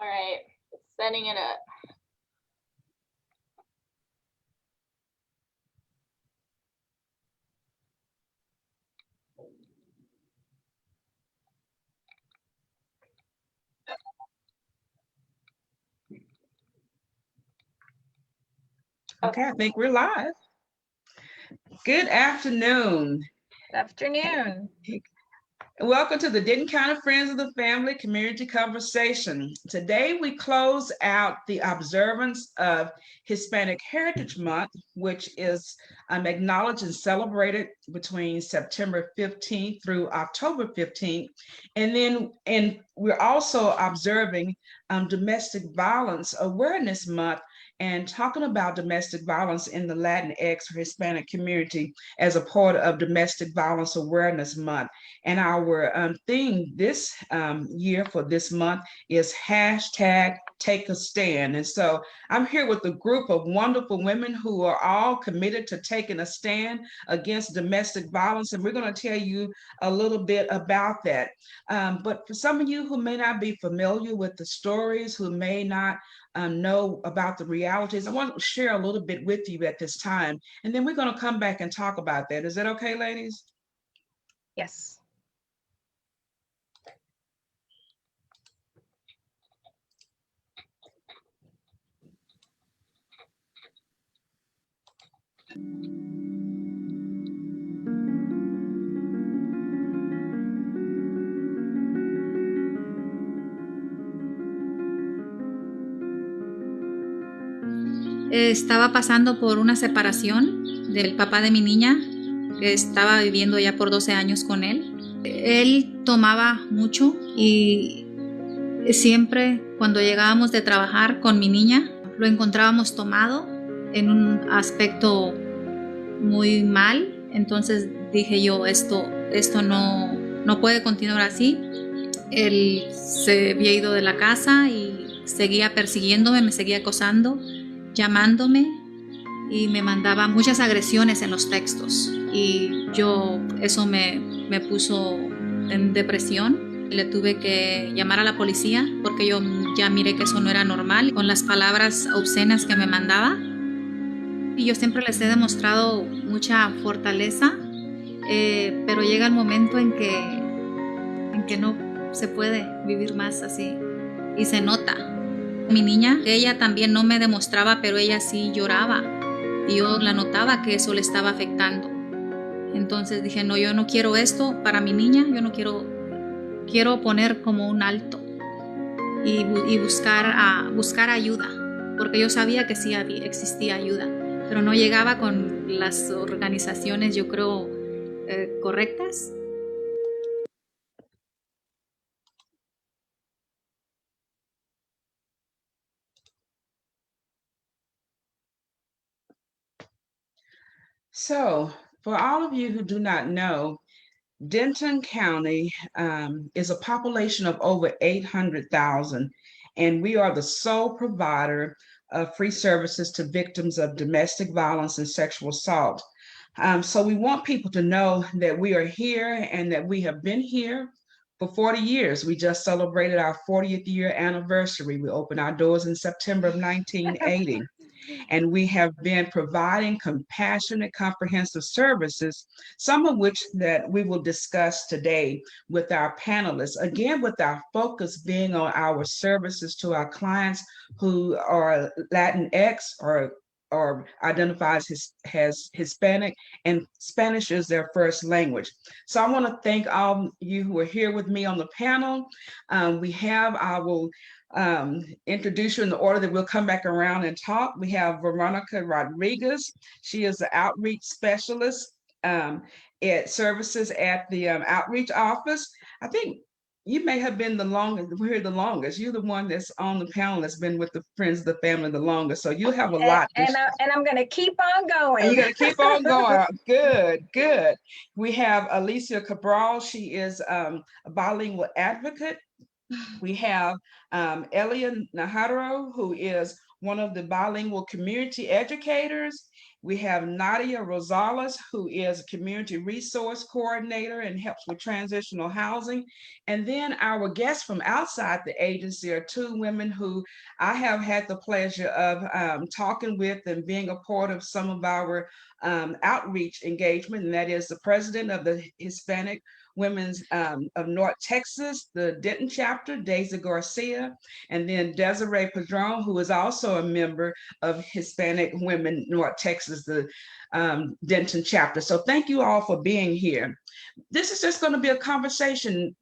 All right, setting it up. Okay, I think we're live. Good afternoon. Good afternoon. Welcome to the Denton County Friends of the Family Community Conversation. Today we close out the observance of Hispanic Heritage Month, which is acknowledged and celebrated between September 15th through October 15th. And we're also observing Domestic Violence Awareness Month and talking about domestic violence in the Latinx or Hispanic community as a part of Domestic Violence Awareness Month. And our theme this year for this month is hashtag take a stand. And so I'm here with a group of wonderful women who are all committed to taking a stand against domestic violence. And we're going to tell you a little bit about that. But for some of you who may not be familiar with the stories, who may not know about the realities, I want to share a little bit with you at this time. And then we're going to come back and talk about that. Is that okay, ladies? Yes. Estaba pasando por una separación del papá de mi niña, que estaba viviendo ya por 12 años con él. Él tomaba mucho y siempre cuando llegábamos de trabajar con mi niña, lo encontrábamos tomado en un aspecto muy mal. Entonces dije yo, esto no puede continuar así. Él se había ido de la casa y seguía persiguiéndome, me seguía acosando, llamándome y me mandaba muchas agresiones en los textos y eso me puso en depresión. Le tuve que llamar a la policía porque yo ya miré que eso no era normal con las palabras obscenas que me mandaba. Y yo siempre les he demostrado mucha fortaleza, pero llega el momento en que no se puede vivir más así y se nota. Mi niña, ella también no me demostraba, pero ella sí lloraba y yo la notaba que eso le estaba afectando. Entonces dije, no, yo no quiero esto para mi niña, yo no quiero poner como un alto y buscar ayuda, porque yo sabía que sí existía ayuda, pero no llegaba con las organizaciones, yo creo, correctas. So, for all of you who do not know, Denton County is a population of over 800,000, and we are the sole provider of free services to victims of domestic violence and sexual assault. So we want people to know that we are here and that we have been here for 40 years. We just celebrated our 40th year anniversary. We opened our doors in September of 1980. And we have been providing compassionate, comprehensive services, some of which that we will discuss today with our panelists. Again, with our focus being on our services to our clients who are Latinx or identifies as Hispanic, and Spanish is their first language. So I want to thank all you who are here with me on the panel. I will introduce you in the order that we'll come back around and talk. We have Veronica Rodriguez. She is the outreach specialist at services at the outreach office. I think you may have been the longest. We're the longest. You're the one that's on the panel that's been with the Friends of the Family the longest. So you have a lot. And I'm going to keep on going. And you're going to keep on going. Good, good. We have Alicia Cabral. She is a bilingual advocate. We have Elia Najarro, who is one of the bilingual community educators. We have Nadia Rosales, who is a community resource coordinator and helps with transitional housing. And then our guests from outside the agency are two women who I have had the pleasure of talking with and being a part of some of our outreach engagement, and that is the president of the Hispanic Women's of North Texas, the Denton chapter, Daisy Garcia, and then Desiree Padron, who is also a member of Hispanic Women North Texas, the Denton chapter. So thank you all for being here. This is just going to be a conversation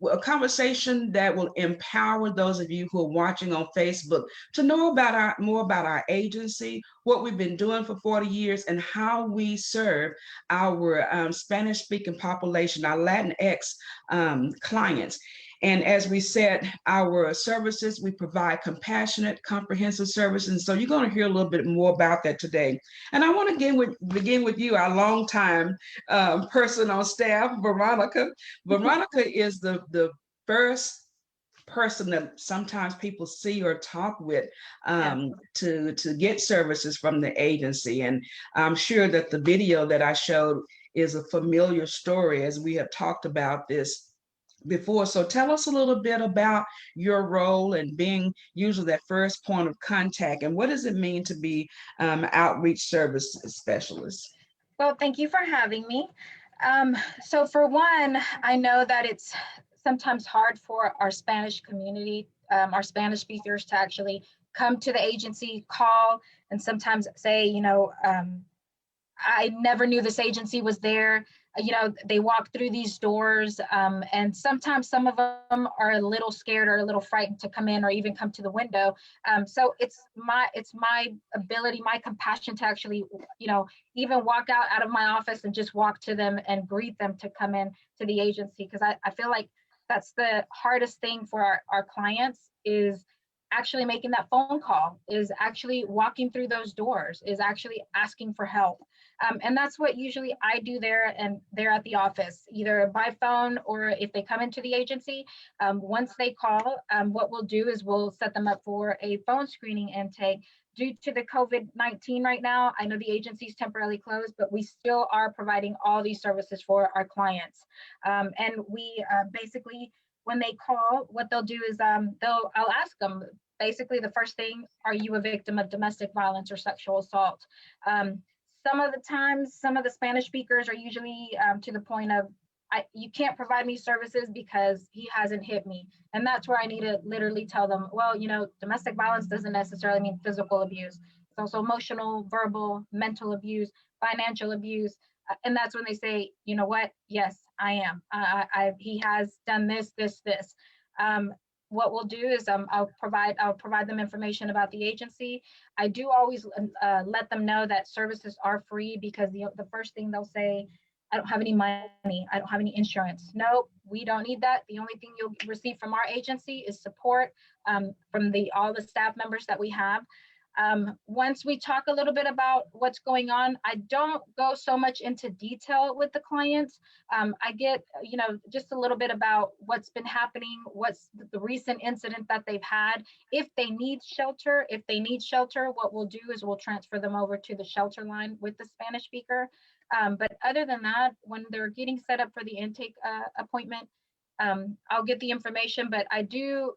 that will empower those of you who are watching on Facebook to know about more about our agency, what we've been doing for 40 years, and how we serve our Spanish-speaking population, our Latinx clients. And as we said, our services, we provide compassionate, comprehensive services. And so you're going to hear a little bit more about that today. And I want to begin with you, our longtime person on staff, Veronica. Veronica is the first person that sometimes people see or talk with to get services from the agency. And I'm sure that the video that I showed is a familiar story, as we have talked about this before. So tell us a little bit about your role and being usually that first point of contact, and what does it mean to be outreach services specialist? Well, thank you for having me. So for one, I know that it's sometimes hard for our Spanish community, our Spanish speakers, to actually come to the agency, call, and sometimes say, I never knew this agency was there. They walk through these doors, and sometimes some of them are a little scared or a little frightened to come in or even come to the window. So it's my ability, my compassion to actually, even walk out of my office and just walk to them and greet them to come in to the agency. Because I feel like that's the hardest thing for our clients, is actually making that phone call, is actually walking through those doors, is actually asking for help. And that's what usually I do there at the office, either by phone or if they come into the agency. Once they call, what we'll do is we'll set them up for a phone screening intake. Due to the COVID-19 right now, I know the agency is temporarily closed, but we still are providing all these services for our clients. And we basically, when they call, what they'll do is I'll ask them, basically the first thing, are you a victim of domestic violence or sexual assault? Some of the times, some of the Spanish speakers are usually to the point of, you can't provide me services because he hasn't hit me. And that's where I need to literally tell them, well, domestic violence doesn't necessarily mean physical abuse. It's also emotional, verbal, mental abuse, financial abuse. And that's when they say, you know what? Yes, I am. He has done this. What we'll do is I'll provide them information about the agency. I do always let them know that services are free, because the first thing they'll say, I don't have any money, I don't have any insurance. No, we don't need that. The only thing you'll receive from our agency is support from all the staff members that we have. Once we talk a little bit about what's going on, I don't go so much into detail with the clients. I get, just a little bit about what's been happening, what's the recent incident that they've had. If they need shelter, what we'll do is we'll transfer them over to the shelter line with the Spanish speaker. But other than that, when they're getting set up for the intake appointment, I'll get the information, but I do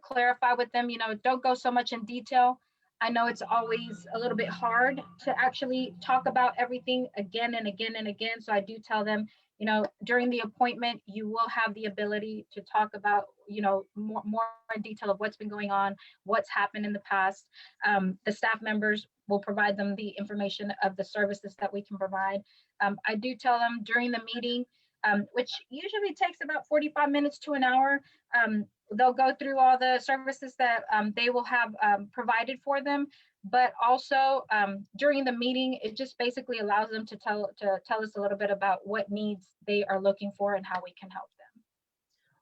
clarify with them, don't go so much in detail. I know it's always a little bit hard to actually talk about everything again and again and again. So I do tell them, during the appointment, you will have the ability to talk about, more in detail of what's been going on, what's happened in the past. The staff members will provide them the information of the services that we can provide. I do tell them during the meeting, which usually takes about 45 minutes to an hour, they'll go through all the services that they will have provided for them. But also during the meeting, it just basically allows them to tell us a little bit about what needs they are looking for and how we can help them.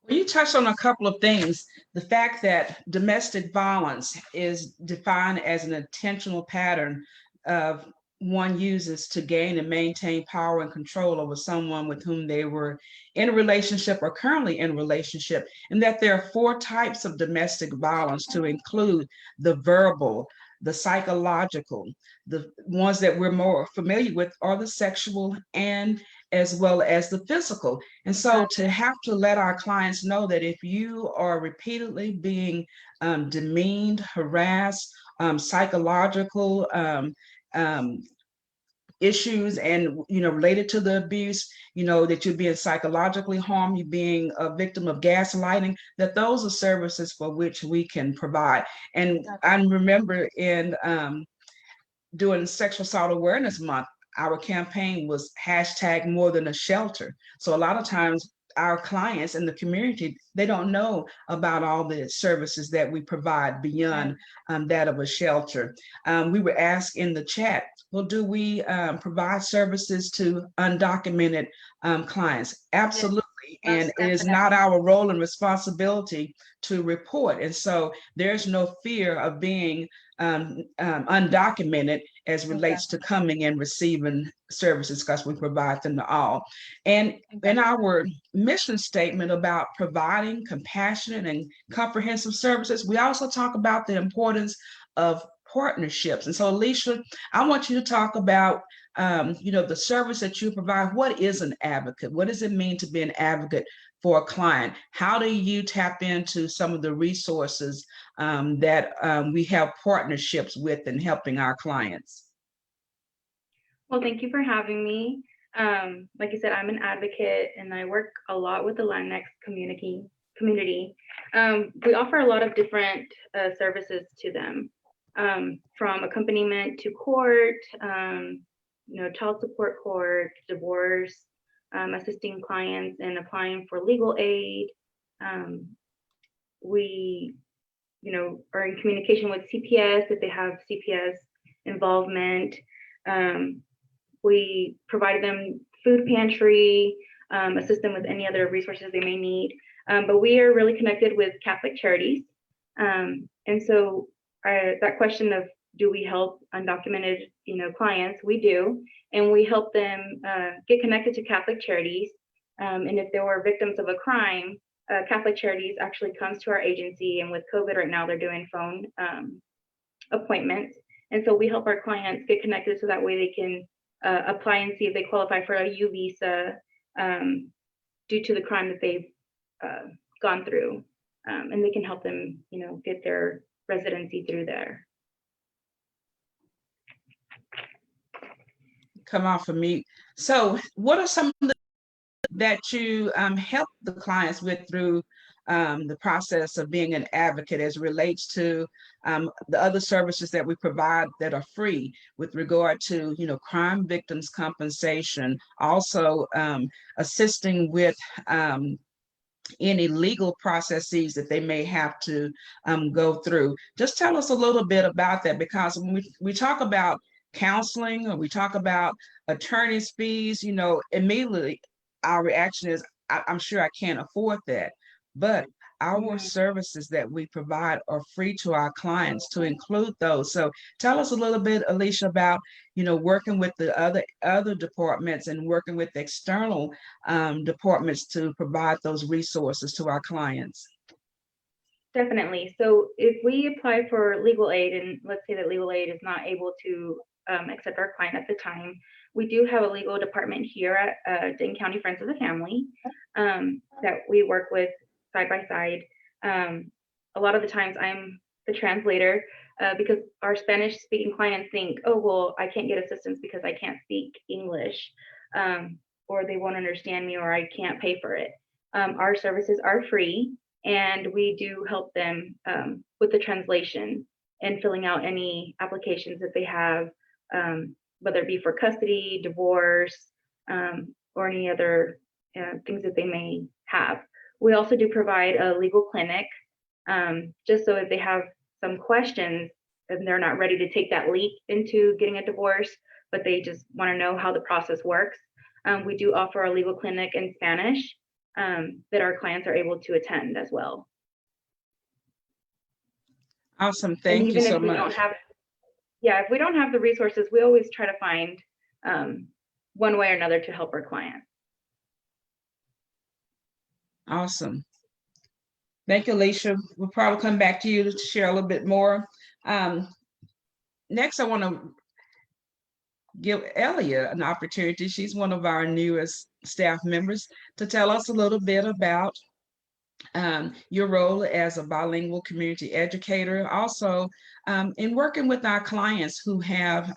Well, you touched on a couple of things. The fact that domestic violence is defined as an intentional pattern of one uses to gain and maintain power and control over someone with whom they were in a relationship or currently in a relationship, and that there are 4 types of domestic violence, to include the verbal, the psychological. The ones that we're more familiar with are the sexual and as well as the physical. And so to have to let our clients know that if you are repeatedly being demeaned, harassed, psychological issues and related to the abuse, that you're being psychologically harmed, you're being a victim of gaslighting, that those are services for which we can provide. And I remember in during Sexual Assault Awareness Month, our campaign was hashtag more than a shelter. So a lot of times our clients in the community, they don't know about all the services that we provide beyond that of a shelter. We were asked in the chat, well, do we provide services to undocumented clients? Absolutely. And it is not our role and responsibility to report. And so there's no fear of being undocumented as relates to coming and receiving services, because we provide them to all. And in our mission statement about providing compassionate and comprehensive services, we also talk about the importance of partnerships. And so, Alicia, I want you to talk about the service that you provide. What is an advocate? What does it mean to be an advocate for a client? How do you tap into some of the resources that we have partnerships with in helping our clients? Well, thank you for having me. Like you said, I'm an advocate and I work a lot with the Latinx community. We offer a lot of different services to them, from accompaniment to court, child support court, divorce, assisting clients in applying for legal aid. We, are in communication with CPS if they have CPS involvement. We provide them food pantry, assist them with any other resources they may need. But we are really connected with Catholic Charities. And so that question of, do we help undocumented, clients? We do, and we help them get connected to Catholic Charities. And if they were victims of a crime, Catholic Charities actually comes to our agency, and with COVID right now, they're doing phone appointments. And so we help our clients get connected so that way they can apply and see if they qualify for a U visa due to the crime that they've gone through. And they can help them, get their residency through there. Come off of mute. So what are some of the that you help the clients with through the process of being an advocate as it relates to the other services that we provide that are free with regard to, crime victims compensation, also assisting with any legal processes that they may have to go through? Just tell us a little bit about that, because when we talk about counseling or we talk about attorney's fees, immediately our reaction is, I'm sure I can't afford that. But our services that we provide are free to our clients to include those. So tell us a little bit, Alicia, about, working with the other departments and working with external departments to provide those resources to our clients. Definitely. So if we apply for legal aid, and let's say that legal aid is not able to accept our client at the time, we do have a legal department here at Dane County Friends of the Family that we work with side by side. A lot of the times I'm the translator because our Spanish speaking clients think, oh, well, I can't get assistance because I can't speak English, or they won't understand me, or I can't pay for it. Our services are free, and we do help them with the translation and filling out any applications that they have, whether it be for custody, divorce, or any other things that they may have. We also do provide a legal clinic, just so if they have some questions and they're not ready to take that leap into getting a divorce, but they just want to know how the process works. We do offer a legal clinic in Spanish that our clients are able to attend as well. Awesome. Thank you so much. If we don't have the resources, we always try to find one way or another to help our clients. Awesome. Thank you, Alicia. We'll probably come back to you to share a little bit more. next, I want to give Elia an opportunity. She's one of our newest staff members to tell us a little bit about your role as a bilingual community educator, also in working with our clients who have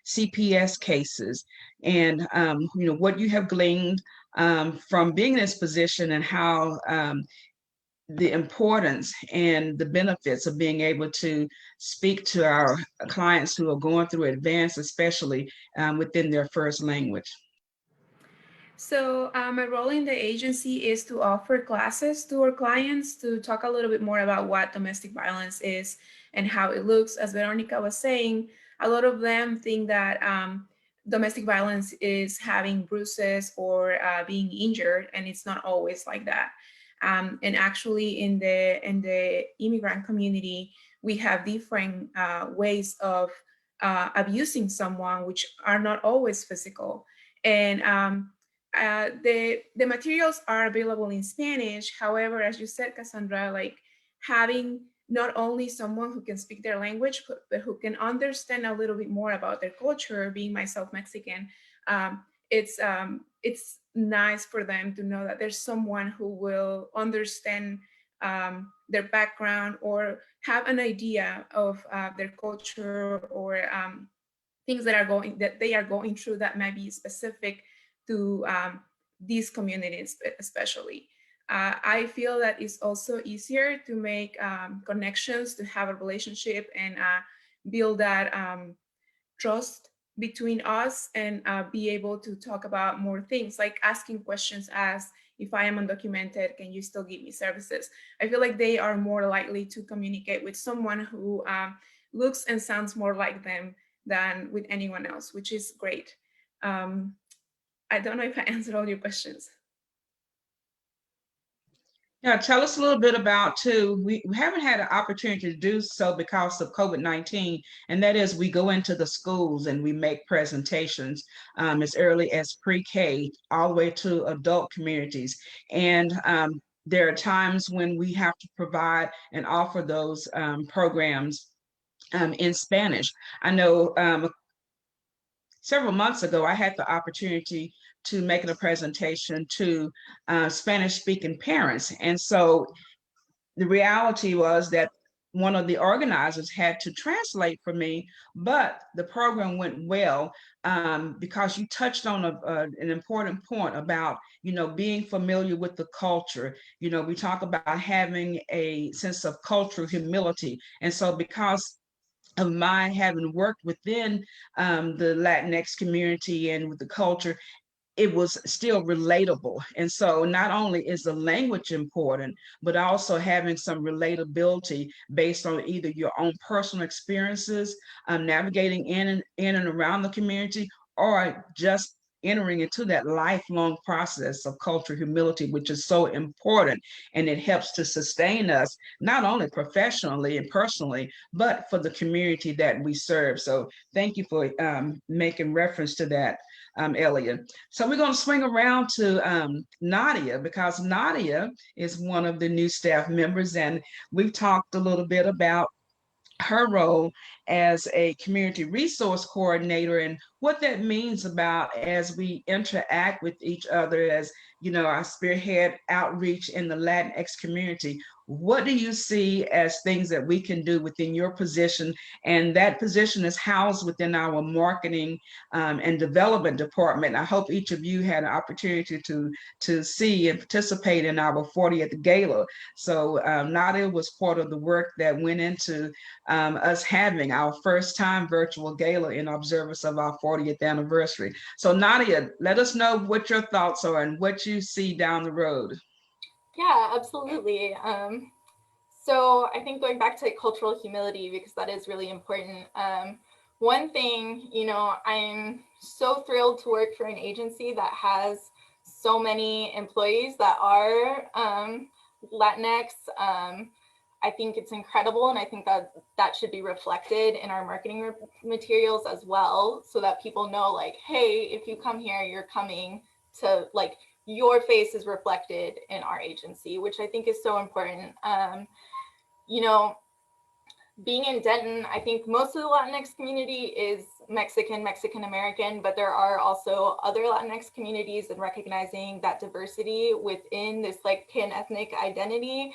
CPS cases, and what you have gleaned from being in this position, and how the importance and the benefits of being able to speak to our clients who are going through advanced, especially within their first language. So my role in the agency is to offer classes to our clients to talk a little bit more about what domestic violence is and how it looks. As Veronica was saying, a lot of them think that domestic violence is having bruises or being injured, and it's not always like that. And actually, in the immigrant community, we have different ways of abusing someone, which are not always physical. And the materials are available in Spanish. However, as you said, Cassandra, like having not only someone who can speak their language, but who can understand a little bit more about their culture, being myself Mexican, it's nice for them to know that there's someone who will understand their background or have an idea of their culture, or things that they are going through that might be specific to these communities especially. I feel that it's also easier to make connections, to have a relationship, and build that trust between us, and be able to talk about more things, like asking questions as, if I am undocumented, can you still give me services? I feel like they are more likely to communicate with someone who looks and sounds more like them than with anyone else, which is great. I don't know if I answered all your questions. Yeah, tell us a little bit about too. We haven't had an opportunity to do so because of COVID-19, and that is we go into the schools and we make presentations as early as pre-K all the way to adult communities. And there are times when we have to provide and offer those programs in Spanish. I know several months ago, I had the opportunity to make a presentation to Spanish-speaking parents. And so the reality was that one of the organizers had to translate for me, but the program went well because you touched on an important point about, being familiar with the culture. We talk about having a sense of cultural humility. And so because of my having worked within the Latinx community and with the culture, it was still relatable. And so not only is the language important, but also having some relatability based on either your own personal experiences, navigating in and around the community, or just entering into that lifelong process of cultural humility, which is so important. And it helps to sustain us, not only professionally and personally, but for the community that we serve. So thank you for making reference to that, Elliot. So we're going to swing around to Nadia, because Nadia is one of the new staff members, and we've talked a little bit about her role as a community resource coordinator and what that means about as we interact with each other, as I spearhead outreach in the Latinx community. What do you see as things that we can do within your position? And that position is housed within our marketing and development department. I hope each of you had an opportunity to see and participate in our 40th gala. So Nadia was part of the work that went into us having our first time virtual gala in observance of our 40th anniversary. So Nadia, let us know what your thoughts are and what you see down the road. Yeah, absolutely. So I think going back to cultural humility, because that is really important. One thing, I'm so thrilled to work for an agency that has so many employees that are Latinx. I think it's incredible, and I think that should be reflected in our marketing materials as well, so that people know, like, hey, if you come here, you're coming to, like, your face is reflected in our agency, which I think is so important. being in Denton, I think most of the Latinx community is Mexican American, but there are also other Latinx communities, and recognizing that diversity within this like pan-ethnic identity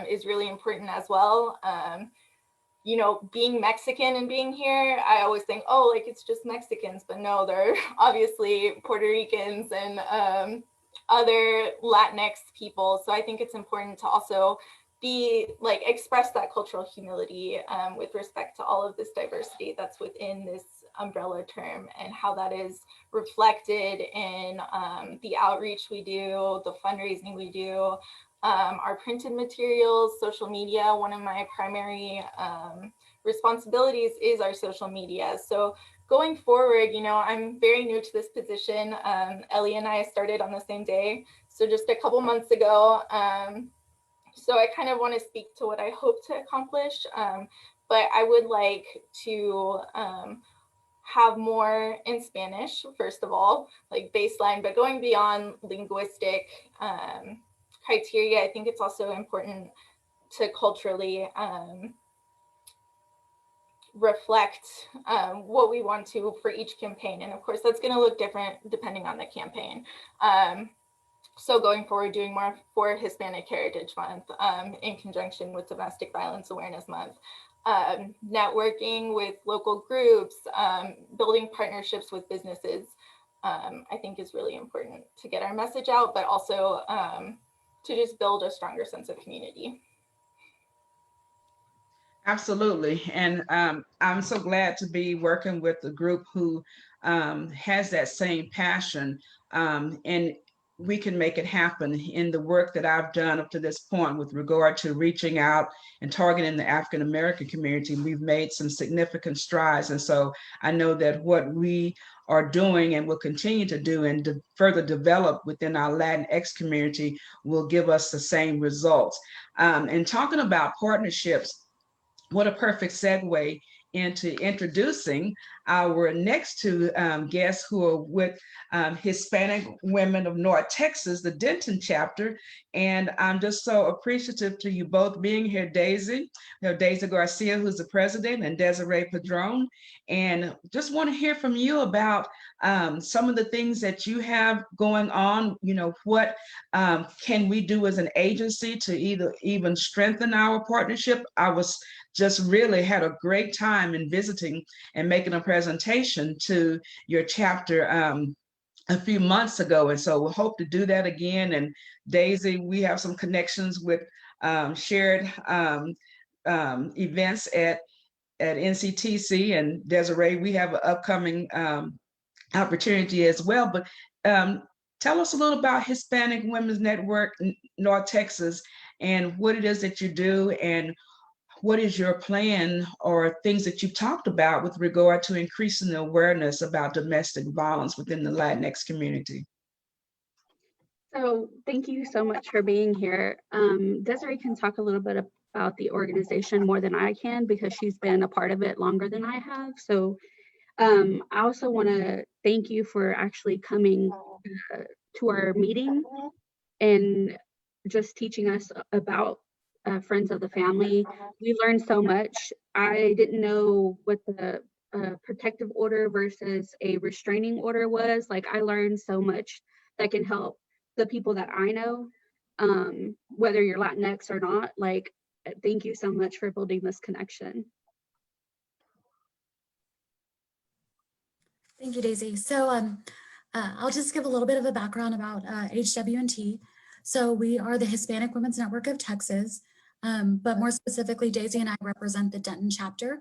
is really important as well. You know, being Mexican and being here, I always think, oh, like it's just Mexicans, but no, there are obviously Puerto Ricans and other Latinx people. So I think it's important to also be like express that cultural humility with respect to all of this diversity that's within this umbrella term, and how that is reflected in the outreach we do, the fundraising we do, our printed materials, social media. One of my primary responsibilities is our social media. So going forward, you know, I'm very new to this position. Ellie and I started on the same day, so just a couple months ago. So I kind of want to speak to what I hope to accomplish, but I would like to have more in Spanish, first of all, like baseline, but going beyond linguistic criteria, I think it's also important to culturally reflect what we want to for each campaign. And of course, that's going to look different depending on the campaign. So going forward, doing more for Hispanic Heritage Month in conjunction with Domestic Violence Awareness Month, networking with local groups, building partnerships with businesses, I think is really important to get our message out, but also to just build a stronger sense of community. Absolutely. And I'm so glad to be working with a group who has that same passion, and we can make it happen. In the work that I've done up to this point with regard to reaching out and targeting the African American community, we've made some significant strides. And so I know that what we are doing and will continue to do and to further develop within our Latinx community will give us the same results. And talking about partnerships, what a perfect segue into introducing our next two guests who are with Hispanic Women of North Texas, the Denton chapter. And I'm just so appreciative to you both being here, Daisy. Daisy Garcia, who's the president, and Desiree Padron. And just want to hear from you about some of the things that you have going on. You know, what can we do as an agency to even strengthen our partnership? I was just really had a great time in visiting and making a presentation to your chapter a few months ago. And so we'll hope to do that again. And Daisy, we have some connections with shared events at NCTC, and Desiree, we have an upcoming opportunity as well. But tell us a little about Hispanic Women's Network North Texas and what it is that you do, and what is your plan or things that you've talked about with regard to increasing the awareness about domestic violence within the Latinx community? So thank you so much for being here. Desiree can talk a little bit about the organization more than I can because she's been a part of it longer than I have. So I also want to thank you for actually coming to our meeting and just teaching us about Friends of the Family. We learned so much. I didn't know what the protective order versus a restraining order was. Like, I learned so much that can help the people that I know, whether you're Latinx or not. Like, thank you so much for building this connection. Thank you, Daisy. So I'll just give a little bit of a background about HWNT. So we are the Hispanic Women's Network of Texas, but more specifically, Daisy and I represent the Denton chapter.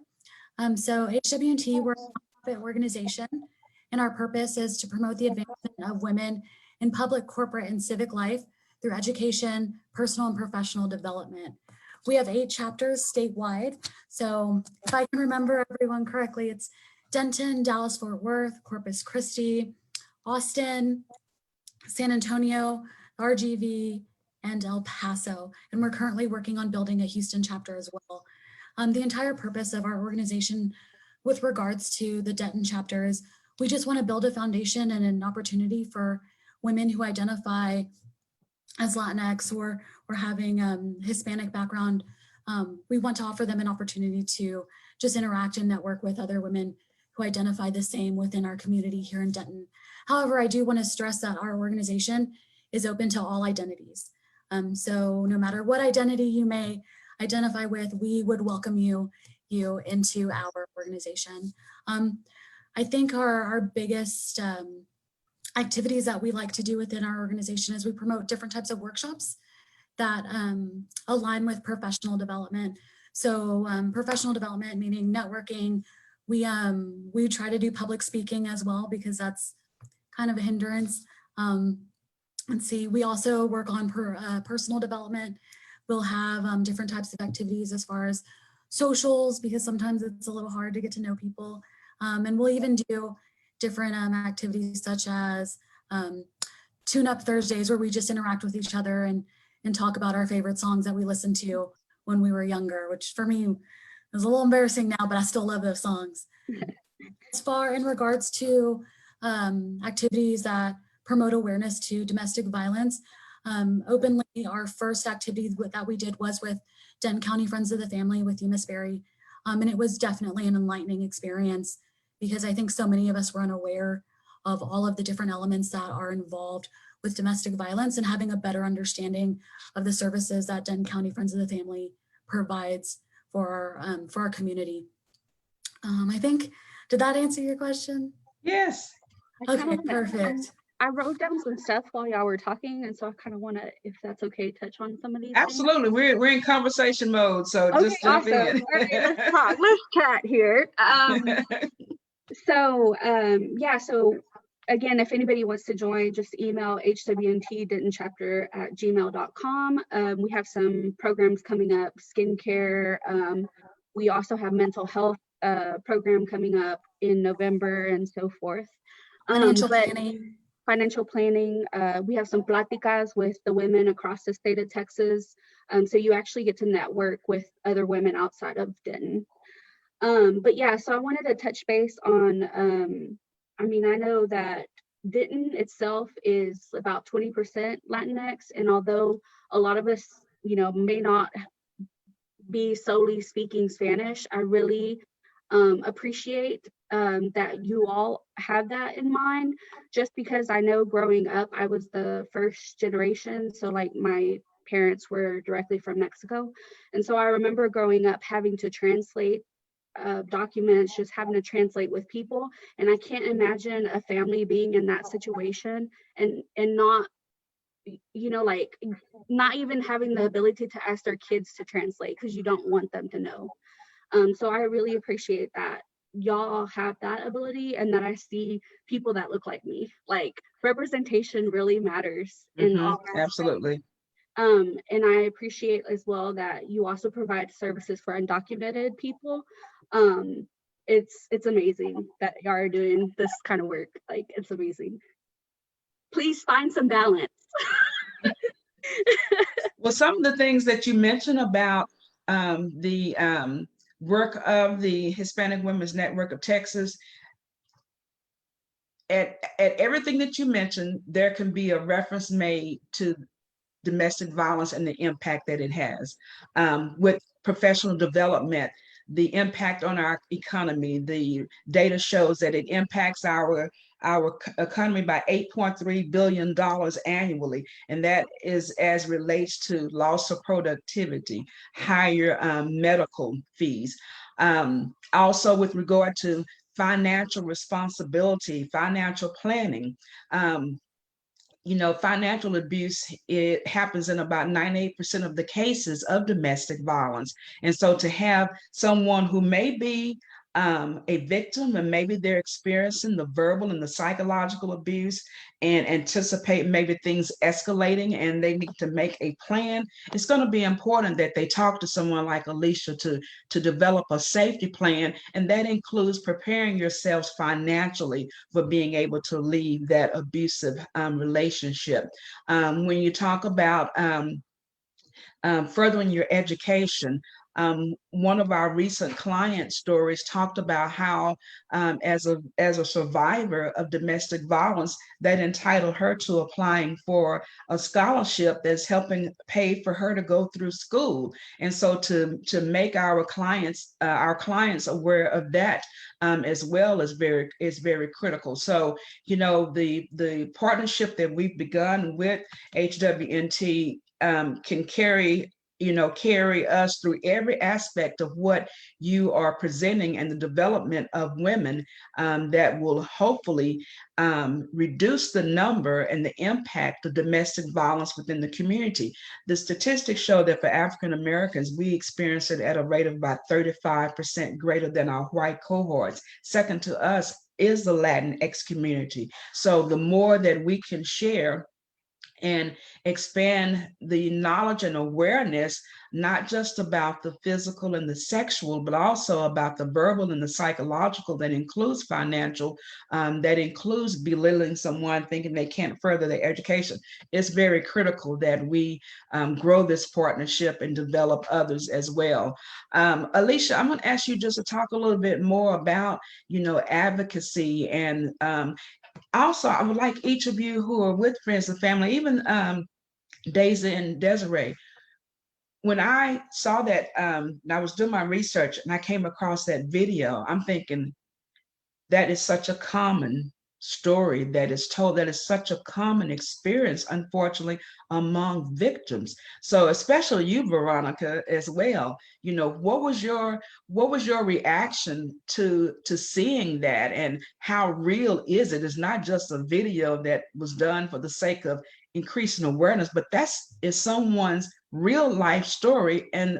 So HWNT, we're a nonprofit organization, and our purpose is to promote the advancement of women in public, corporate, and civic life through education, personal and professional development. We have 8 chapters statewide. So if I can remember everyone correctly, it's Denton, Dallas-Fort Worth, Corpus Christi, Austin, San Antonio, RGV, and El Paso. And we're currently working on building a Houston chapter as well. The entire purpose of our organization with regards to the Denton chapter is we just want to build a foundation and an opportunity for women who identify as Latinx or having Hispanic background we want to offer them an opportunity to just interact and network with other women who identify the same within our community here in Denton. However, I do want to stress that our organization is open to all identities. So no matter what identity you may identify with, we would welcome you into our organization. I think our biggest activities that we like to do within our organization is we promote different types of workshops that align with professional development. So professional development, meaning networking. We try to do public speaking as well, because that's kind of a hindrance. Let's see, we also work on personal development. We'll have different types of activities as far as socials, because sometimes it's a little hard to get to know people. And we'll even do different activities such as tune-up Thursdays, where we just interact with each other and talk about our favorite songs that we listened to when we were younger, which for me is a little embarrassing now, but I still love those songs. As far in regards to activities that promote awareness to domestic violence, openly, our first activity that we did was with Denton County Friends of the Family with you, Miss Berry. And it was definitely an enlightening experience, because I think so many of us were unaware of all of the different elements that are involved with domestic violence, and having a better understanding of the services that Denton County Friends of the Family provides for our community. I think, did that answer your question? Yes. Okay, perfect. I wrote down some stuff while y'all were talking, and so I kind of want to, if that's okay, touch on some of these Absolutely. things. We're in conversation mode, so Okay, just jump awesome. in. All right, let's talk. Let's chat here. Yeah, so again, if anybody wants to join, just email hwntdentonchapter@gmail.com. We have some programs coming up, skincare. We also have mental health program coming up in November and so forth. Financial planning. We have some pláticas with the women across the state of Texas. So you actually get to network with other women outside of Denton. But yeah, so I wanted to touch base on, I mean, I know that Denton itself is about 20% Latinx, and although a lot of us, you know, may not be solely speaking Spanish, I really appreciate that you all have that in mind, just because I know growing up, I was the first generation. So like my parents were directly from Mexico. And so I remember growing up having to translate documents, just having to translate with people. And I can't imagine a family being in that situation and not, you know, like not even having the ability to ask their kids to translate because you don't want them to know. So I really appreciate that y'all have that ability, and that I see people that look like me. Like representation really matters in all aspects. Absolutely. And I appreciate as well that you also provide services for undocumented people. It's amazing that y'all are doing this kind of work. Like it's amazing. Please find some balance. Well, some of the things that you mentioned about the work of the Hispanic Women's Network of Texas, at everything that you mentioned, there can be a reference made to domestic violence and the impact that it has. With professional development, the impact on our economy, the data shows that it impacts our economy by $8.3 billion annually. And that is as relates to loss of productivity, higher medical fees. Also with regard to financial responsibility, financial planning, you know, financial abuse, it happens in about 98% of the cases of domestic violence. And so to have someone who may be a victim, and maybe they're experiencing the verbal and the psychological abuse, and anticipate maybe things escalating and they need to make a plan, it's going to be important that they talk to someone like Alicia to develop a safety plan. And that includes preparing yourselves financially for being able to leave that abusive relationship. When you talk about furthering your education, One of our recent client stories talked about how, as a survivor of domestic violence, that entitled her to applying for a scholarship that's helping pay for her to go through school. And so to make our clients aware of that, as well, is very critical. So, you know, the partnership that we've begun with HWNT can carry us through every aspect of what you are presenting and the development of women, that will hopefully reduce the number and the impact of domestic violence within the community. The statistics show that for African Americans, we experience it at a rate of about 35% greater than our white cohorts. Second to us is the Latinx community. So the more that we can share and expand the knowledge and awareness, not just about the physical and the sexual, but also about the verbal and the psychological, that includes financial, that includes belittling someone, thinking they can't further their education. It's very critical that we grow this partnership and develop others as well. Alicia, I'm going to ask you just to talk a little bit more about, advocacy, and also, I would like each of you who are with friends and family, even Daisy and Desiree, when I saw that, I was doing my research and I came across that video, I'm thinking, that is such a common story that is told, that is such a common experience, unfortunately, among victims. So especially you, Veronica, as well, what was your reaction to seeing that, and how real is it? It's not just a video that was done for the sake of increasing awareness, but is someone's real life story, and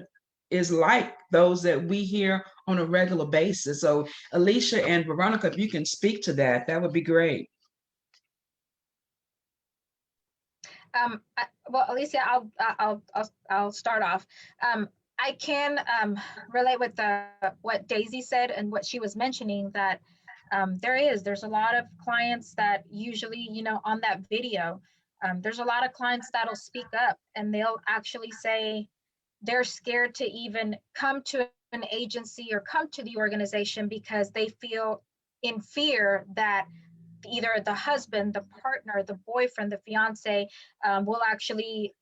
is like those that we hear on a regular basis. So Alicia and Veronica, if you can speak to that, that would be great. Well, Alicia, I'll start off. I can relate with what Daisy said and what she was mentioning, that there's a lot of clients that usually, on that video, there's a lot of clients that'll speak up, and they'll actually say they're scared to even come to an agency or come to the organization because they feel in fear that either the husband, the partner, the boyfriend, the fiance will actually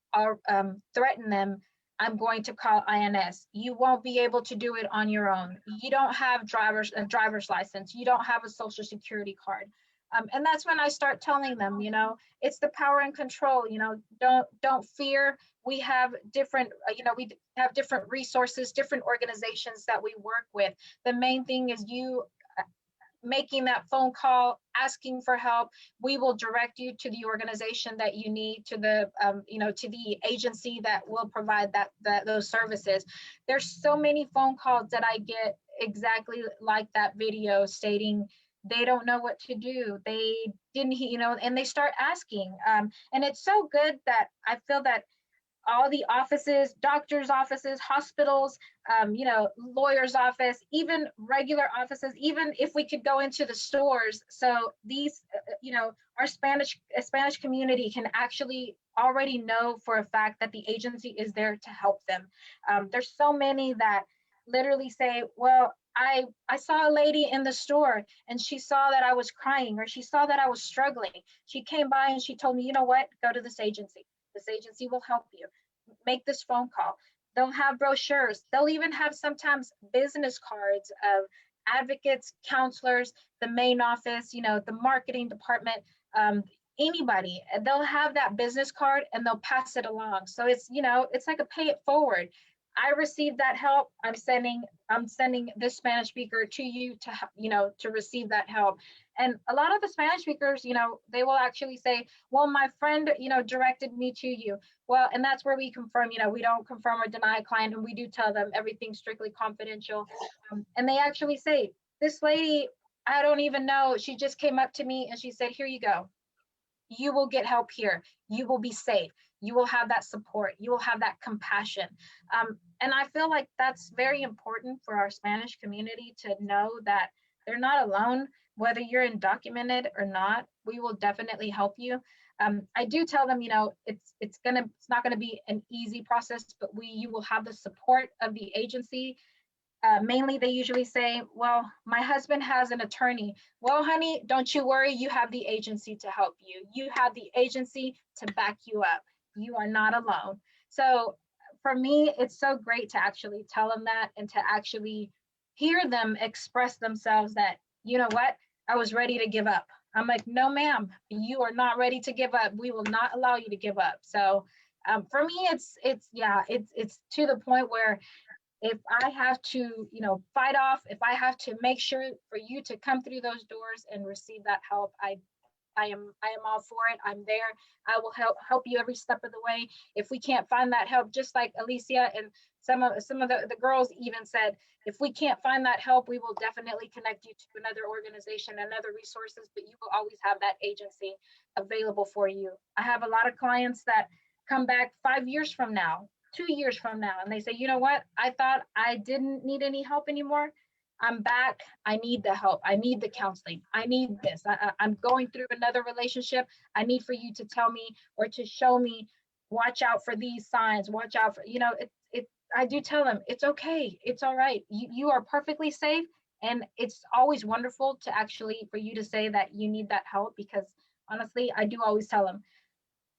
threaten them. I'm going to call INS. You won't be able to do it on your own. You don't have a driver's license. You don't have a social security card. And that's when I start telling them, it's the power and control. Don't fear. We have different, we have different resources, different organizations that we work with. The main thing is you making that phone call, asking for help. We will direct you to the organization that you need, to the to the agency that will provide those services. There's so many phone calls that I get exactly like that video, stating they don't know what to do. They didn't, and they start asking. And it's so good that I feel that all the offices, doctors' offices, hospitals, lawyers' office, even regular offices, even if we could go into the stores. So these, our Spanish community can actually already know for a fact that the agency is there to help them. There's so many that literally say, well, I saw a lady in the store and she saw that I was crying, or she saw that I was struggling. She came by and she told me, you know what, go to this agency. This agency will help you. Make this phone call. They'll have brochures. They'll even have sometimes business cards of advocates, counselors, the main office, the marketing department, anybody. They'll have that business card and they'll pass it along. So it's, it's like a pay it forward. I received that help. I'm sending this Spanish speaker to you to receive that help. And a lot of the Spanish speakers, they will actually say, well, my friend, directed me to you. Well, and that's where we confirm, we don't confirm or deny a client, and we do tell them everything's strictly confidential. And they actually say, this lady, I don't even know. She just came up to me and she said, here you go. You will get help here. You will be safe. You will have that support. You will have that compassion. And I feel like that's very important for our Spanish community to know that they're not alone. Whether you're undocumented or not, we will definitely help you. I do tell them, it's not gonna be an easy process, but you will have the support of the agency. Mainly, they usually say, well, my husband has an attorney. Well, honey, don't you worry. You have the agency to help you. You have the agency to back you up. You are not alone. So for me, it's so great to actually tell them that and to actually hear them express themselves that, you know what, I was ready to give up. I'm like, no, ma'am, you are not ready to give up. We will not allow you to give up. So for me, it's to the point where if I have to, fight off, if I have to make sure for you to come through those doors and receive that help, I am all for it. I'm there. I will help you every step of the way. If we can't find that help, just like Alicia and some of the girls even said, if we can't find that help, we will definitely connect you to another organization and other resources, but you will always have that agency available for you. I have a lot of clients that come back 5 years from now, 2 years from now, and they say, you know what, I thought I didn't need any help anymore. I'm back. I need the help. I need the counseling. I need this. I'm going through another relationship. I need for you to tell me or to show me, watch out for these signs, watch out for, I do tell them, it's okay. It's all right. You are perfectly safe. And it's always wonderful to actually, for you to say that you need that help, because honestly, I do always tell them,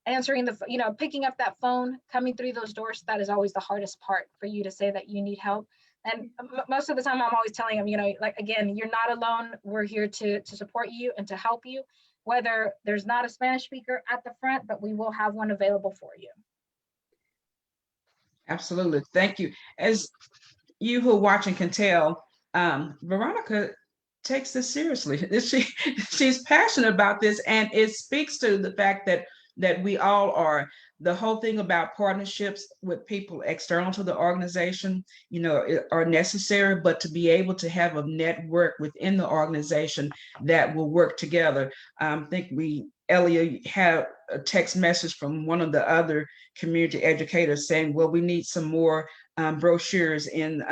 answering picking up that phone, coming through those doors, that is always the hardest part, for you to say that you need help. And most of the time I'm always telling them, again, you're not alone. We're here to support you and to help you, whether there's not a Spanish speaker at the front, but we will have one available for you. Absolutely. Thank you. As you who are watching can tell, Veronica takes this seriously. She's passionate about this, and it speaks to the fact that we all are. The whole thing about partnerships with people external to the organization, are necessary, but to be able to have a network within the organization that will work together. I think Elia had a text message from one of the other community educators saying, well, we need some more brochures in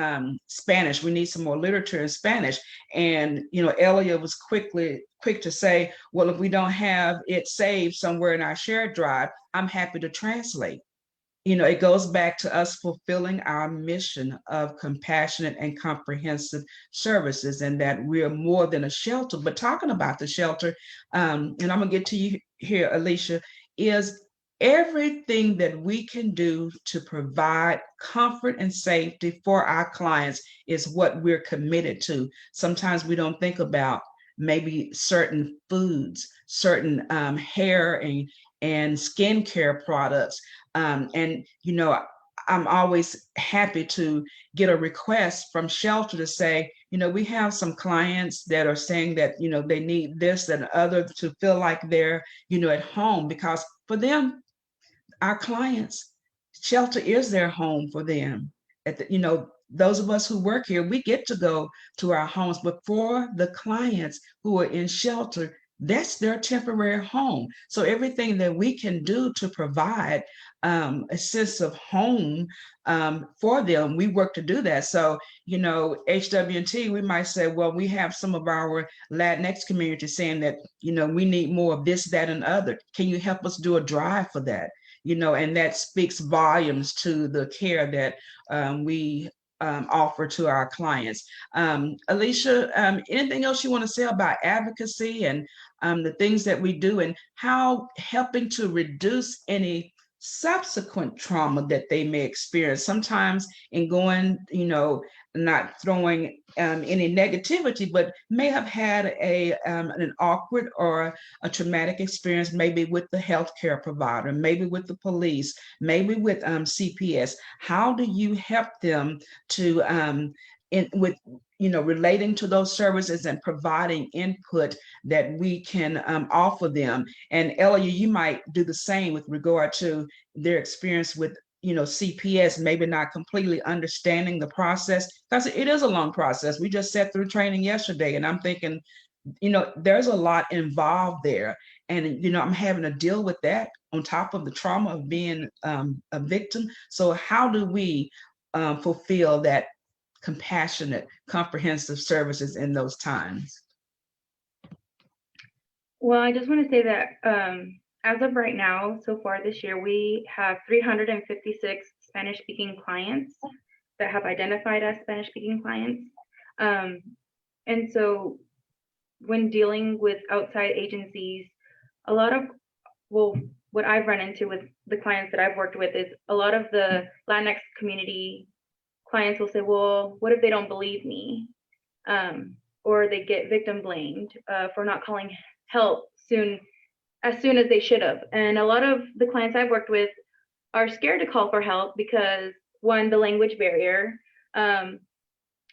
Spanish. We need some more literature in Spanish. And, Elia was quick to say, well, if we don't have it saved somewhere in our shared drive, I'm happy to translate. It goes back to us fulfilling our mission of compassionate and comprehensive services, and that we're more than a shelter. But talking about the shelter, and I'm gonna get to you here, Alicia, is everything that we can do to provide comfort and safety for our clients is what we're committed to. Sometimes we don't think about maybe certain foods, certain hair and skincare products. And I'm always happy to get a request from shelter to say, we have some clients that are saying that, they need this and other to feel like they're, at home, because for them, our clients, shelter is their home for them. Those of us who work here, we get to go to our homes, but for the clients who are in shelter, that's their temporary home. So everything that we can do to provide a sense of home for them, we work to do that. So, HWT, we might say, well, we have some of our Latinx community saying that, we need more of this, that, and other. Can you help us do a drive for that? And that speaks volumes to the care that we offer to our clients. Alicia, anything else you want to say about advocacy and the things that we do, and how helping to reduce any subsequent trauma that they may experience? Sometimes in going, not throwing any negativity, but may have had an awkward or a traumatic experience, maybe with the healthcare provider, maybe with the police, maybe with CPS. How do you help them to relating to those services and providing input that we can offer them? And Elia, you might do the same with regard to their experience with CPS, maybe not completely understanding the process, because it is a long process. We just sat through training yesterday, and I'm thinking, there's a lot involved there. And, I'm having to deal with that on top of the trauma of being a victim. So how do we fulfill that compassionate, comprehensive services in those times? Well, I just want to say that as of right now, so far this year, we have 356 Spanish-speaking clients that have identified as Spanish-speaking clients. And so when dealing with outside agencies, a lot of, well, what I've run into with the clients that I've worked with is a lot of the Latinx community clients will say, well, what if they don't believe me? Or they get victim blamed for not calling help as soon as they should have. And a lot of the clients I've worked with are scared to call for help because, one, the language barrier.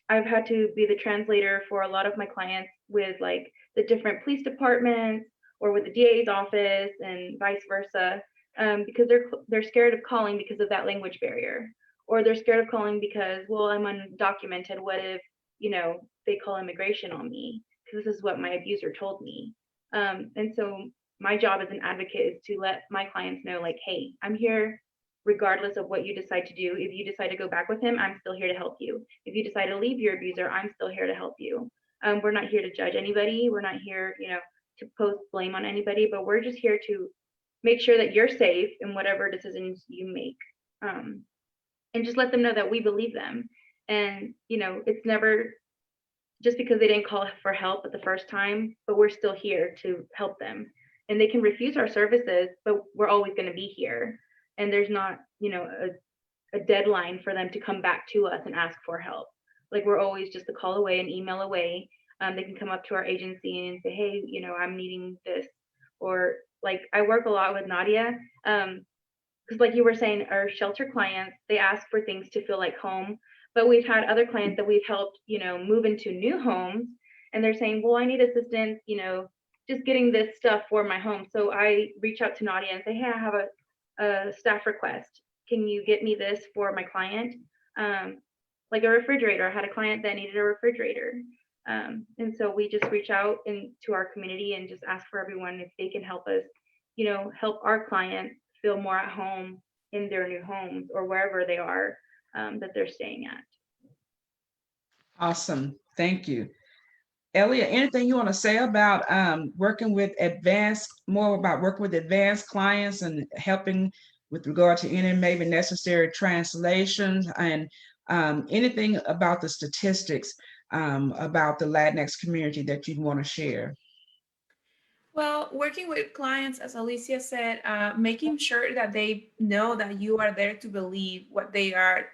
I've had to be the translator for a lot of my clients with like the different police departments or with the DA's office and vice versa, because they're scared of calling because of that language barrier, or they're scared of calling because, well, I'm undocumented. What if, they call immigration on me? Because this is what my abuser told me. And so my job as an advocate is to let my clients know, like, hey, I'm here regardless of what you decide to do. If you decide to go back with him, I'm still here to help you. If you decide to leave your abuser, I'm still here to help you. We're not here to judge anybody. We're not here, to post blame on anybody, but we're just here to make sure that you're safe in whatever decisions you make. And just let them know that we believe them. And, it's never just because they didn't call for help at the first time, but we're still here to help them. And they can refuse our services, but we're always going to be here. And there's not, a deadline for them to come back to us and ask for help. Like, we're always just a call away, an email away. They can come up to our agency and say, hey, I'm needing this. Or like, I work a lot with Nadia, because like you were saying, our shelter clients, they ask for things to feel like home. But we've had other clients that we've helped, move into new homes, and they're saying, well, I need assistance, just getting this stuff for my home. So I reach out to Nadia and say, hey, I have a staff request. Can you get me this for my client? Like a refrigerator. I had a client that needed a refrigerator. And so we just reach out to our community and just ask for everyone if they can help us, help our clients feel more at home in their new homes or wherever they are that they're staying at. Awesome. Thank you. Elliot, anything you want to say about working with advanced clients and helping with regard to any maybe necessary translations, and anything about the statistics about the Latinx community that you'd want to share? Well, working with clients, as Alicia said, making sure that they know that you are there to believe what they are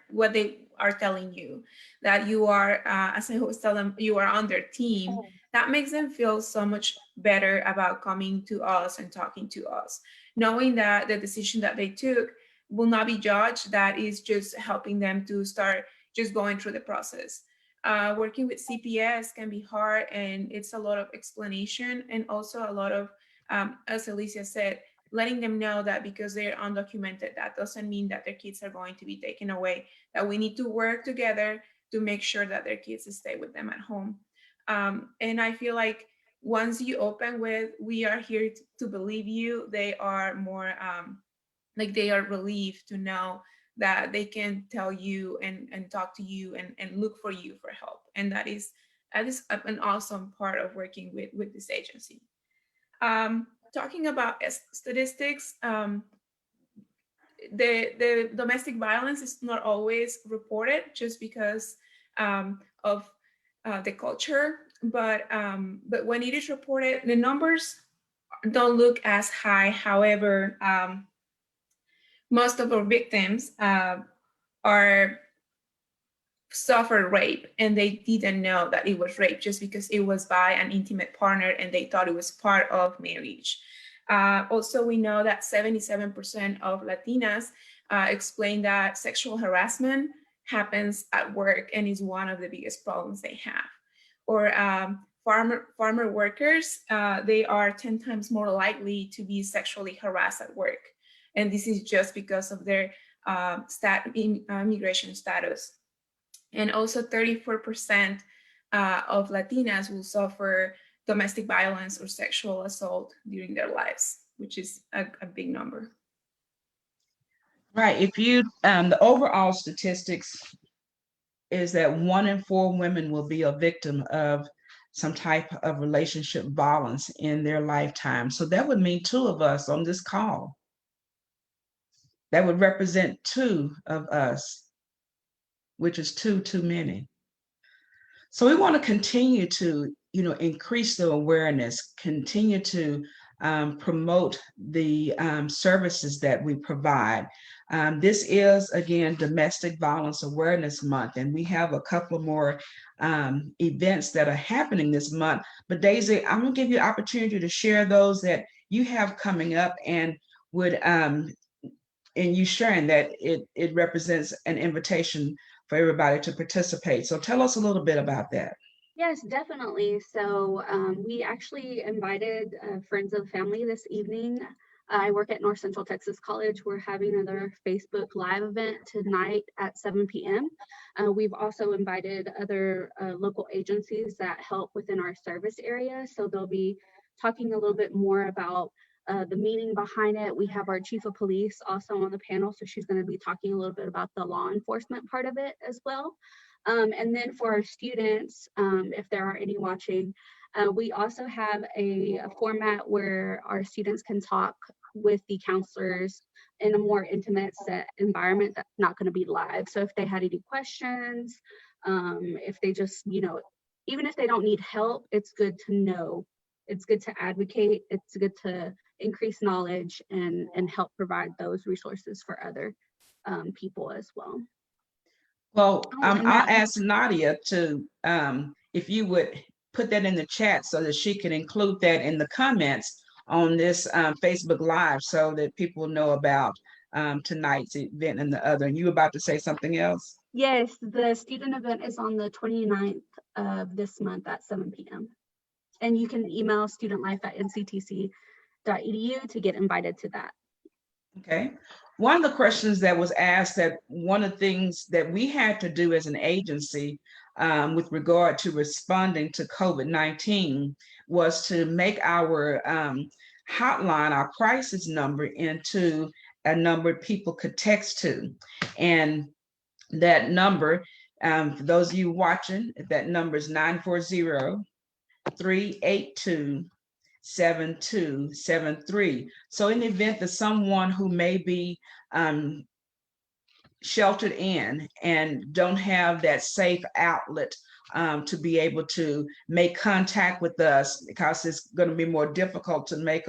telling you, that you are, as I always tell them, you are on their team. That makes them feel so much better about coming to us and talking to us, knowing that the decision that they took will not be judged. That is just helping them to start just going through the process. Working with CPS can be hard, and it's a lot of explanation, and also a lot of, as Alicia said, letting them know that because they're undocumented, that doesn't mean that their kids are going to be taken away, that we need to work together to make sure that their kids stay with them at home. And I feel like once you open with, we are here to believe you, they are more like they are relieved to know that they can tell you and talk to you and look for you for help. And that is an awesome part of working with this agency. Talking about statistics, the domestic violence is not always reported just because of the culture, but when it is reported, the numbers don't look as high. However, most of our victims suffered rape, and they didn't know that it was rape just because it was by an intimate partner and they thought it was part of marriage. Also, we know that 77% of Latinas explain that sexual harassment happens at work and is one of the biggest problems they have. Or farmer workers, they are 10 times more likely to be sexually harassed at work. And this is just because of their immigration status. And also 34% of Latinas will suffer domestic violence or sexual assault during their lives, which is a big number. Right. If you, the overall statistics is that 1 in 4 women will be a victim of some type of relationship violence in their lifetime. So that would mean 2 of us on this call. That would represent 2 of us, which is too many. So we want to continue to, increase the awareness, continue to promote the services that we provide. This is, again, Domestic Violence Awareness Month, and we have a couple more events that are happening this month. But Daisy, I'm going to give you an opportunity to share those that you have coming up, and would and you sharing that it represents an invitation for everybody to participate. So tell us a little bit about that. Yes, definitely. So we actually invited friends and family this evening. I work at North Central Texas College. We're having another Facebook Live event tonight at 7 p.m. We've also invited other local agencies that help within our service area. So they'll be talking a little bit more about the meaning behind it. We have our chief of police also on the panel, so she's going to be talking a little bit about the law enforcement part of it as well. And then for our students, if there are any watching, we also have a format where our students can talk with the counselors in a more intimate set environment that's not going to be live. So if they had any questions, if they just, even if they don't need help, it's good to know. It's good to advocate. It's good to increase knowledge and help provide those resources for other people as well. Well, I'll ask Nadia to, if you would put that in the chat so that she can include that in the comments on this Facebook Live, so that people know about tonight's event and the other. And you were about to say something else? Yes, the student event is on the 29th of this month at 7 p.m. And you can email studentlife@nctc.edu to get invited to that. Okay. One of the questions that was asked, that one of the things that we had to do as an agency with regard to responding to COVID-19 was to make our hotline, our crisis number, into a number people could text to. And that number, for those of you watching, that number is 940-382-7273. So in the event that someone who may be sheltered in and don't have that safe outlet to be able to make contact with us, because it's going to be more difficult to make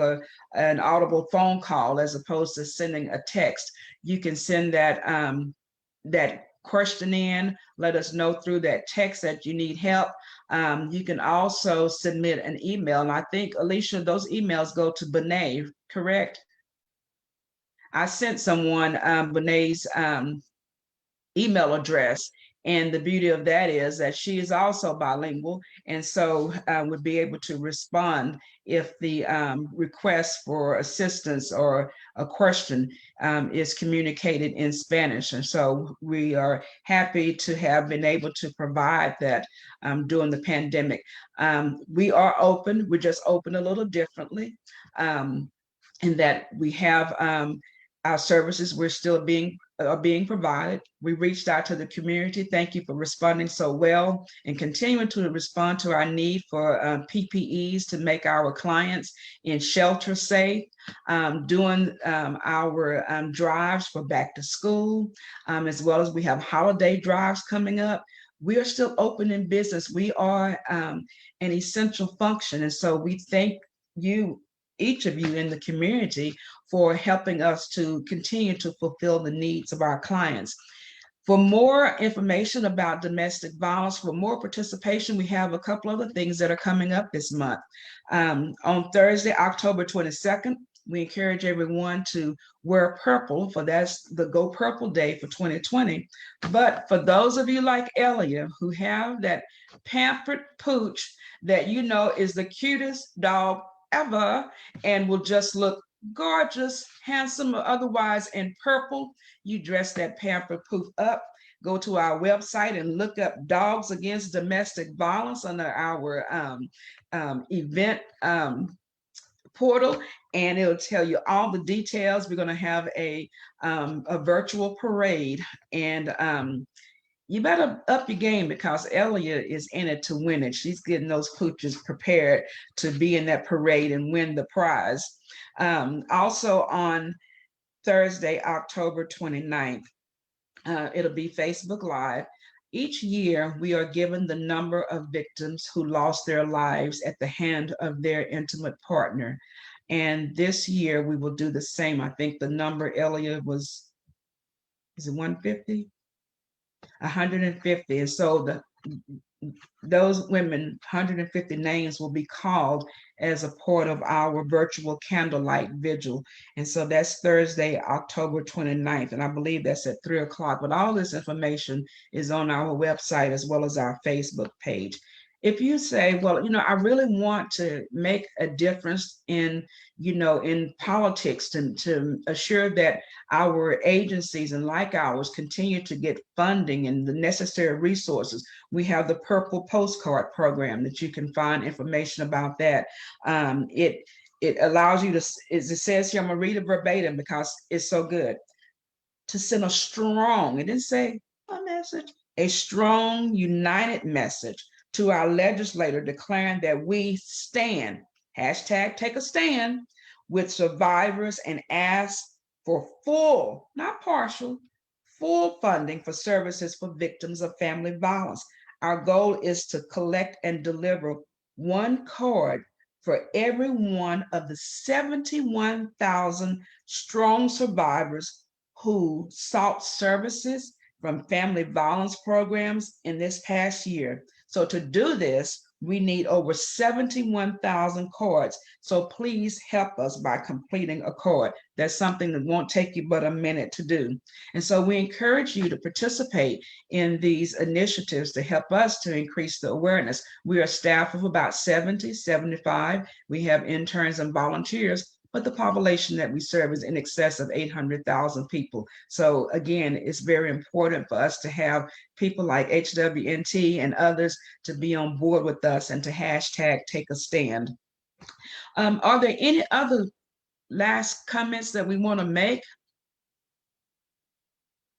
an audible phone call as opposed to sending a text, you can send that question in, let us know through that text that you need help. You can also submit an email, and I think, Alicia, those emails go to Benet, correct? I sent someone Benet's email address, and the beauty of that is that she is also bilingual, and so would be able to respond if the request for assistance or a question is communicated in Spanish. And so we are happy to have been able to provide that during the pandemic. We are open, we're just open a little differently, in that we have our services, we're still being provided. We reached out to the community. Thank you for responding so well and continuing to respond to our need for PPEs to make our clients in shelter safe, doing our drives for back to school, as well as we have holiday drives coming up. We are still open in business. We are an essential function. And so we thank you, each of you in the community, for helping us to continue to fulfill the needs of our clients. For more information about domestic violence, for more participation, we have a couple other things that are coming up this month. On Thursday, October 22nd, we encourage everyone to wear purple, for that's the Go Purple Day for 2020. But for those of you like Elia, who have that pampered pooch that you know is the cutest dog ever and will just look gorgeous, handsome, or otherwise in purple, you dress that pampered poof up. Go to our website and look up Dogs Against Domestic Violence under our event portal, and it'll tell you all the details. We're going to have a virtual parade, and you better up your game because Elia is in it to win it. She's getting those pooches prepared to be in that parade and win the prize. Also on Thursday, October 29th, it'll be Facebook Live. Each year, we are given the number of victims who lost their lives at the hand of their intimate partner. And this year, we will do the same. I think the number, Elia, is it 150? 150. And so those women, 150 names will be called as a part of our virtual candlelight vigil. And so that's Thursday, October 29th. And I believe that's at 3 o'clock. But all this information is on our website as well as our Facebook page. If you say, well, I really want to make a difference in, in politics to assure that our agencies and like ours continue to get funding and the necessary resources, we have the Purple Postcard Program that you can find information about that. It allows you to, as it says here, I'm gonna read it verbatim because it's so good, to send a strong, it didn't say a message, a strong, united message to our legislator declaring that we stand, hashtag take a stand, with survivors and ask for full, not partial, full funding for services for victims of family violence. Our goal is to collect and deliver one card for every one of the 71,000 strong survivors who sought services from family violence programs in this past year. So to do this, we need over 71,000 cards. So please help us by completing a card. That's something that won't take you but a minute to do. And so we encourage you to participate in these initiatives to help us to increase the awareness. We are a staff of about 70, 75. We have interns and volunteers, but the population that we serve is in excess of 800,000 people. So again, it's very important for us to have people like HWNT and others to be on board with us and to hashtag take a stand. Are there any other last comments that we want to make?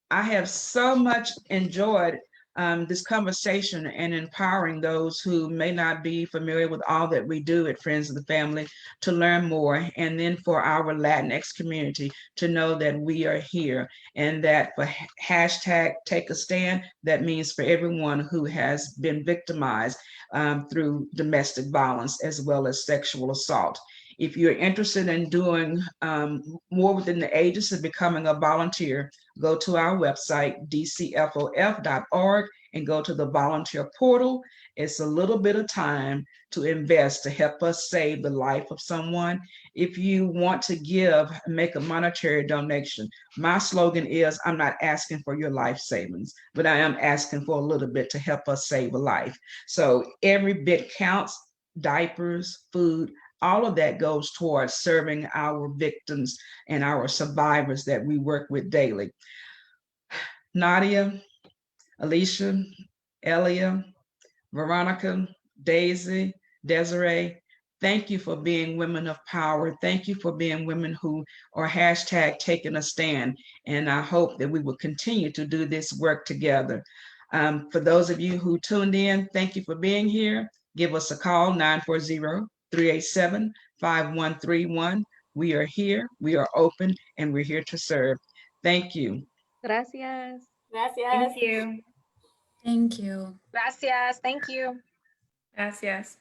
I have so much enjoyed this conversation and empowering those who may not be familiar with all that we do at Friends of the Family to learn more, and then for our Latinx community to know that we are here, and that for hashtag take a stand, that means for everyone who has been victimized through domestic violence as well as sexual assault. If you're interested in doing more within the agency, becoming a volunteer, go to our website, dcfof.org, and go to the volunteer portal. It's a little bit of time to invest to help us save the life of someone. If you want to give, make a monetary donation, my slogan is, I'm not asking for your life savings, but I am asking for a little bit to help us save a life. So every bit counts, diapers, food, all of that goes towards serving our victims and our survivors that we work with daily. Nadia, Alicia, Elia, Veronica, Daisy, Desiree, thank you for being women of power. Thank you for being women who are hashtag taking a stand. And I hope that we will continue to do this work together. For those of you who tuned in, thank you for being here. Give us a call, 940-387-5131. We are here, we are open, and we're here to serve. Thank you. Gracias. Gracias. Thank you. Thank you. Gracias. Thank you. Gracias.